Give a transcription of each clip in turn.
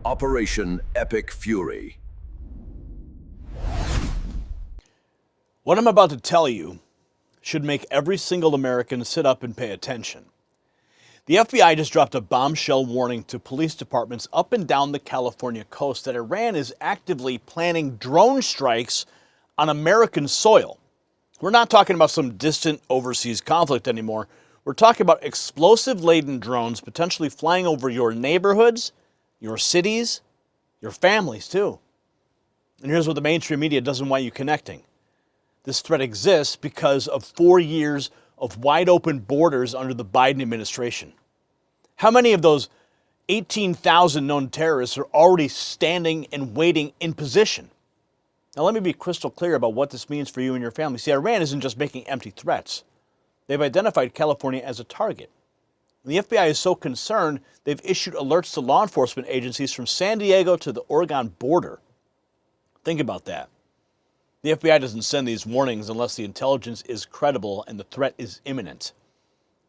Operation Epic Fury. What I'm about to tell you should make every single American sit up and pay attention. The FBI just dropped a bombshell warning to police departments up and down the California coast that Iran is actively planning drone strikes on American soil. We're not talking about some distant overseas conflict anymore. We're talking about explosive-laden drones potentially flying over your neighborhoods, your cities, your families too. And here's what the mainstream media doesn't want you connecting. This threat exists because of 4 years of wide open borders under the Biden administration. How many of those 18,000 known terrorists are already standing and waiting in position? Now let me be crystal clear about what this means for you and your family. See, Iran isn't just making empty threats. They've identified California as a target. The FBI is so concerned, they've issued alerts to law enforcement agencies from San Diego to the Oregon border. Think about that. The FBI doesn't send these warnings unless the intelligence is credible and the threat is imminent.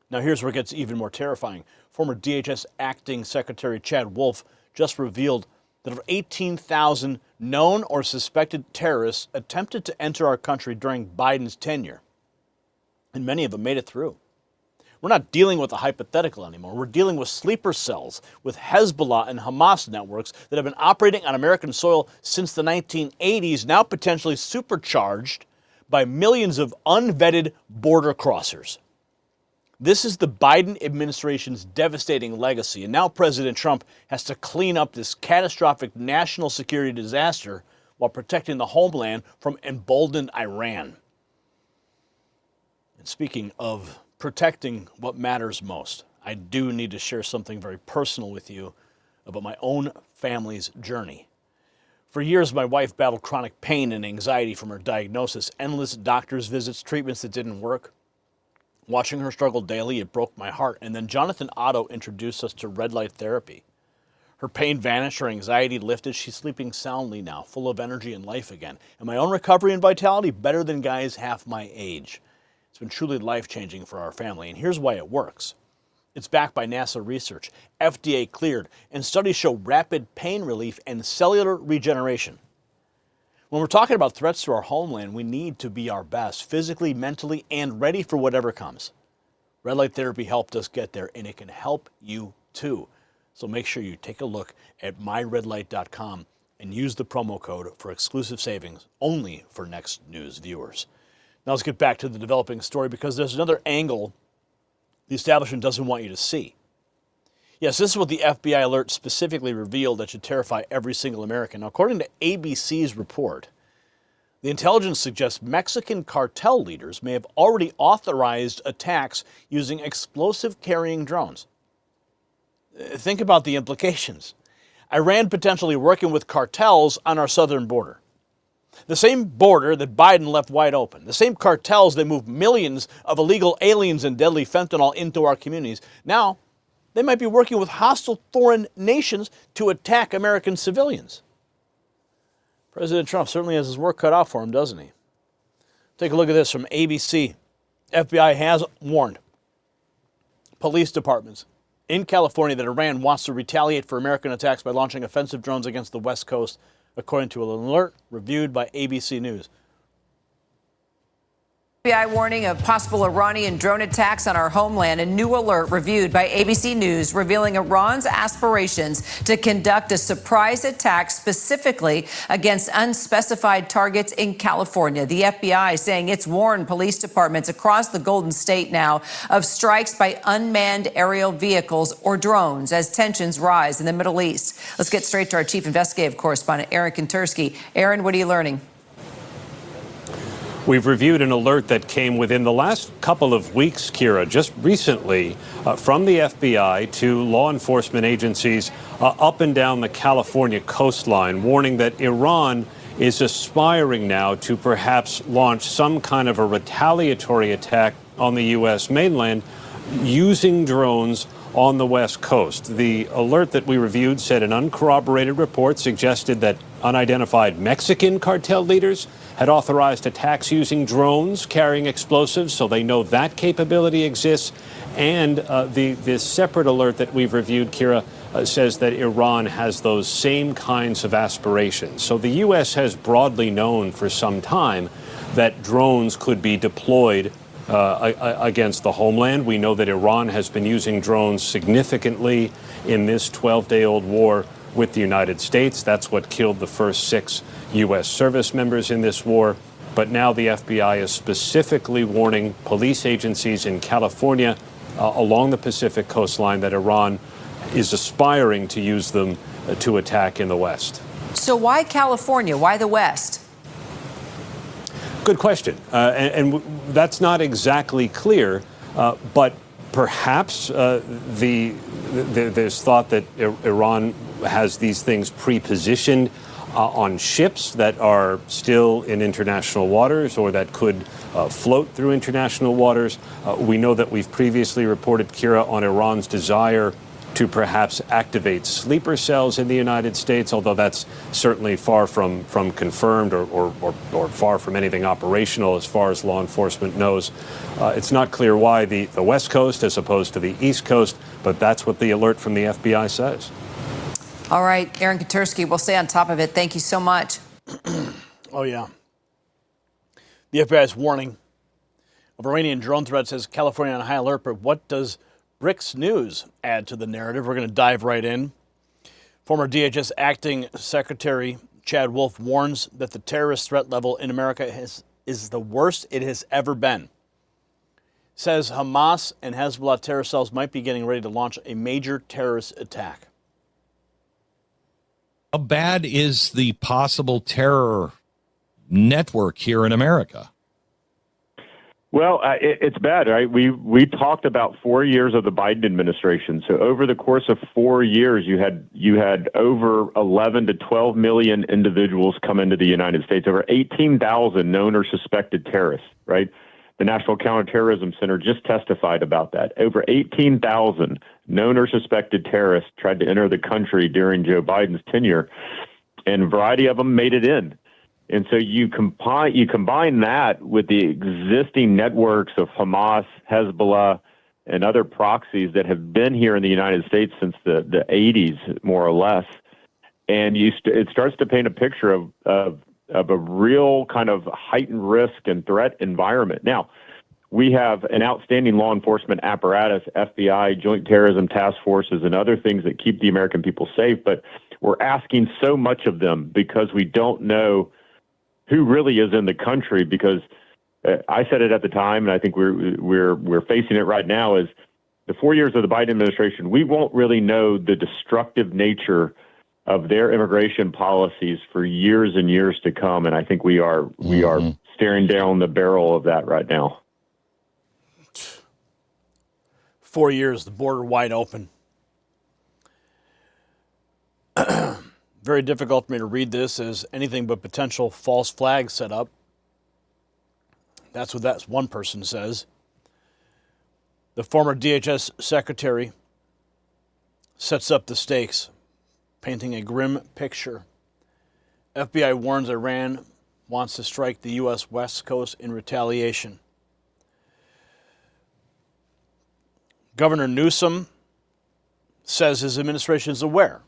Now here's where it gets even more terrifying. Former DHS Acting Secretary Chad Wolf just revealed that over 18,000 known or suspected terrorists attempted to enter our country during Biden's tenure. And many of them made it through. We're not dealing with a hypothetical anymore. We're dealing with sleeper cells, with Hezbollah and Hamas networks that have been operating on American soil since the 1980s, now potentially supercharged by millions of unvetted border crossers. This is the Biden administration's devastating legacy, and now President Trump has to clean up this catastrophic national security disaster while protecting the homeland from emboldened Iran. And speaking of protecting what matters most, I do need to share something very personal with you about my own family's journey. For years, my wife battled chronic pain and anxiety from her diagnosis, endless doctor's visits, treatments that didn't work. Watching her struggle daily, it broke my heart. And then Jonathan Otto introduced us to red light therapy. Her pain vanished, her anxiety lifted. She's sleeping soundly now, full of energy and life again. And my own recovery and vitality, better than guys half my age. It's been truly life-changing for our family, and here's why it works. It's backed by NASA research, FDA cleared, and studies show rapid pain relief and cellular regeneration. When we're talking about threats to our homeland, we need to be our best, physically, mentally, and ready for whatever comes. Red light therapy helped us get there, and it can help you too. So make sure you take a look at myredlight.com and use the promo code for exclusive savings only for Next News viewers. Now let's get back to the developing story, because there's another angle the establishment doesn't want you to see. Yes, this is what the FBI alert specifically revealed that should terrify every single American. Now, according to ABC's report, the intelligence suggests Mexican cartel leaders may have already authorized attacks using explosive-carrying drones. Think about the implications. Iran potentially working with cartels on our southern border. The same border that Biden left wide open. The same cartels that move millions of illegal aliens and deadly fentanyl into our communities. Now, they might be working with hostile foreign nations to attack American civilians. President Trump certainly has his work cut out for him, doesn't he? Take a look at this from ABC. FBI has warned police departments in California that Iran wants to retaliate for American attacks by launching offensive drones against the West Coast, according to an alert reviewed by ABC News. FBI warning of possible Iranian drone attacks on our homeland. A new alert reviewed by ABC News revealing Iran's aspirations to conduct a surprise attack specifically against unspecified targets in California. The FBI saying it's warned police departments across the Golden State now of strikes by unmanned aerial vehicles or drones as tensions rise in the Middle East. Let's get straight to our chief investigative correspondent, Aaron Kontersky. Aaron, what are you learning? We've reviewed an alert that came within the last couple of weeks, Kira, just recently from the FBI to law enforcement agencies up and down the California coastline, warning that Iran is aspiring now to perhaps launch some kind of a retaliatory attack on the U.S. mainland using drones on the West Coast. The alert that we reviewed said an uncorroborated report suggested that unidentified Mexican cartel leaders had authorized attacks using drones carrying explosives, so they know that capability exists. And this separate alert that we've reviewed, Kira, says that Iran has those same kinds of aspirations. So the U.S. has broadly known for some time that drones could be deployed against the homeland. We know that Iran has been using drones significantly in this 12-day-old war with the United States. That's what killed the first 6 U.S. service members in this war. But now the FBI is specifically warning police agencies in California along the Pacific coastline that Iran is aspiring to use them to attack in the West. So why California? Why the West? Good question. And that's not exactly clear, but perhaps there's thought that Iran has these things pre-positioned on ships that are still in international waters or that could float through international waters. We know that we've previously reported, Kira, on Iran's desire to perhaps activate sleeper cells in the United States, although that's certainly far from confirmed or far from anything operational as far as law enforcement knows. It's not clear why the West Coast as opposed to the East Coast, but that's what the alert from the FBI says. All right, Aaron Katersky, we'll stay on top of it. Thank you so much. Oh, yeah. The FBI's warning of Iranian drone threats has California on high alert, but what does BRICS News add to the narrative? We're going to dive right in. Former DHS Acting Secretary Chad Wolf warns that the terrorist threat level in America is the worst it has ever been. Says Hamas and Hezbollah terror cells might be getting ready to launch a major terrorist attack. How bad is the possible terror network here in America? Well, it's bad, right? We talked about 4 years of the Biden administration. So over the course of 4 years, you had over 11 to 12 million individuals come into the United States, over 18,000 known or suspected terrorists, right? The National Counterterrorism Center just testified about that. Over 18,000 known or suspected terrorists tried to enter the country during Joe Biden's tenure, and a variety of them made it in. And so you combine that with the existing networks of Hamas, Hezbollah, and other proxies that have been here in the United States since the 80s, more or less, and it starts to paint a picture of a real kind of heightened risk and threat environment. Now, we have an outstanding law enforcement apparatus, FBI, Joint Terrorism Task Forces, and other things that keep the American people safe, but we're asking so much of them because we don't know who really is in the country, because I said it at the time, and I think we're facing it right now, is the 4 years of the Biden administration, we won't really know the destructive nature of their immigration policies for years and years to come. And I think we are staring down the barrel of that right now. 4 years, the border wide open. Very difficult for me to read this as anything but potential false flags set up. That's what that one person says. The former DHS secretary sets up the stakes, painting a grim picture. FBI warns Iran wants to strike the U.S. West Coast in retaliation. Governor Newsom says his administration is aware.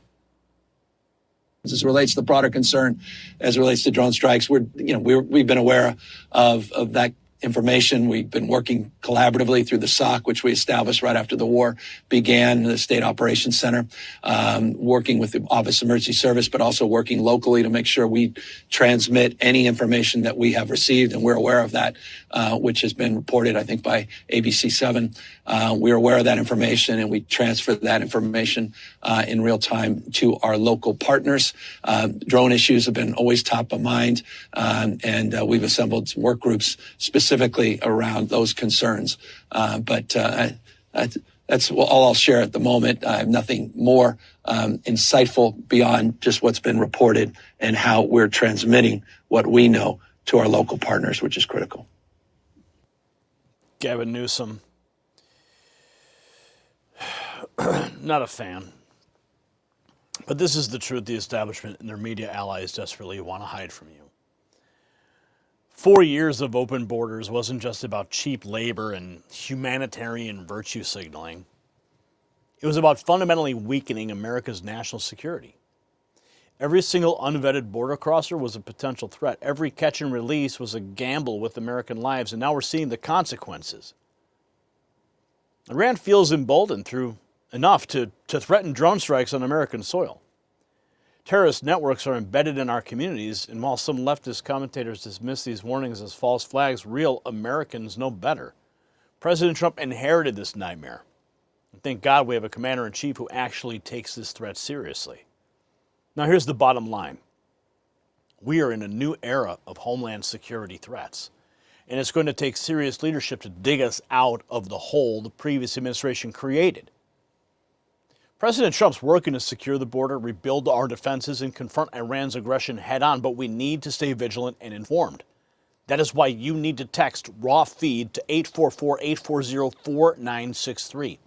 As it relates to the broader concern, as it relates to drone strikes, we've been aware of that information. We've been working collaboratively through the SOC, which we established right after the war began, the State Operations Center, working with the Office of Emergency Service, but also working locally to make sure we transmit any information that we have received. And we're aware of that, which has been reported, I think, by ABC7. We're aware of that information, and we transfer that information in real time to our local partners. Drone issues have been always top of mind, and we've assembled some work groups specifically around those concerns. But that's all I'll share at the moment. I have nothing more insightful beyond just what's been reported and how we're transmitting what we know to our local partners, which is critical. Gavin Newsom. Not a fan. But this is the truth the establishment and their media allies desperately want to hide from you. 4 years of open borders wasn't just about cheap labor and humanitarian virtue signaling. It was about fundamentally weakening America's national security. Every single unvetted border crosser was a potential threat. Every catch and release was a gamble with American lives, and now we're seeing the consequences. Iran feels emboldened through enough to threaten drone strikes on American soil. Terrorist networks are embedded in our communities, and while some leftist commentators dismiss these warnings as false flags, real Americans know better. President Trump inherited this nightmare. And thank God we have a commander-in-chief who actually takes this threat seriously. Now here's the bottom line. We are in a new era of homeland security threats, and it's going to take serious leadership to dig us out of the hole the previous administration created. President Trump's working to secure the border, rebuild our defenses, and confront Iran's aggression head-on, but we need to stay vigilant and informed. That is why you need to text raw feed to 844-840-4963.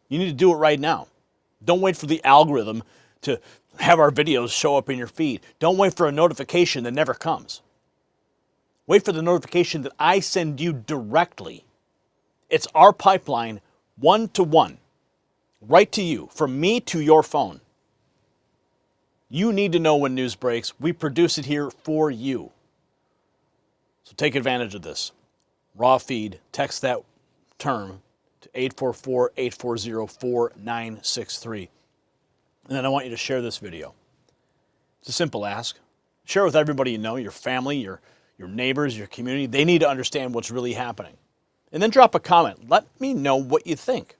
You need to do it right now. Don't wait for the algorithm to have our videos show up in your feed. Don't wait for a notification that never comes. Wait for the notification that I send you directly. It's our pipeline, one-to-one. Right to you, from me to your phone. You need to know when news breaks. We produce it here for you. So take advantage of this. Raw feed, text that term to 844-840-4963. And then I want you to share this video. It's a simple ask. Share it with everybody you know, your family, your neighbors, your community. They need to understand what's really happening. And then drop a comment. Let me know what you think.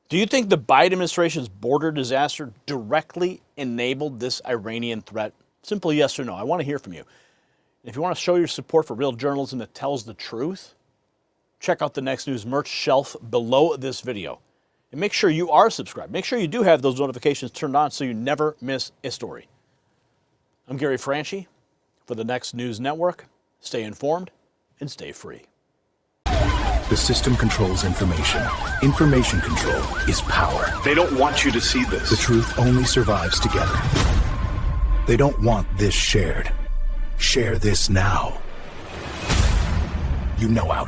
Do you think the Biden administration's border disaster directly enabled this Iranian threat? Simple yes or no. I want to hear from you. If you want to show your support for real journalism that tells the truth, check out the Next News merch shelf below this video. And make sure you are subscribed. Make sure you do have those notifications turned on so you never miss a story. I'm Gary Franchi for the Next News Network. Stay informed and stay free. The system controls information. Information control is power. They don't want you to see this. The truth only survives together. They don't want this shared. Share this now. You know out.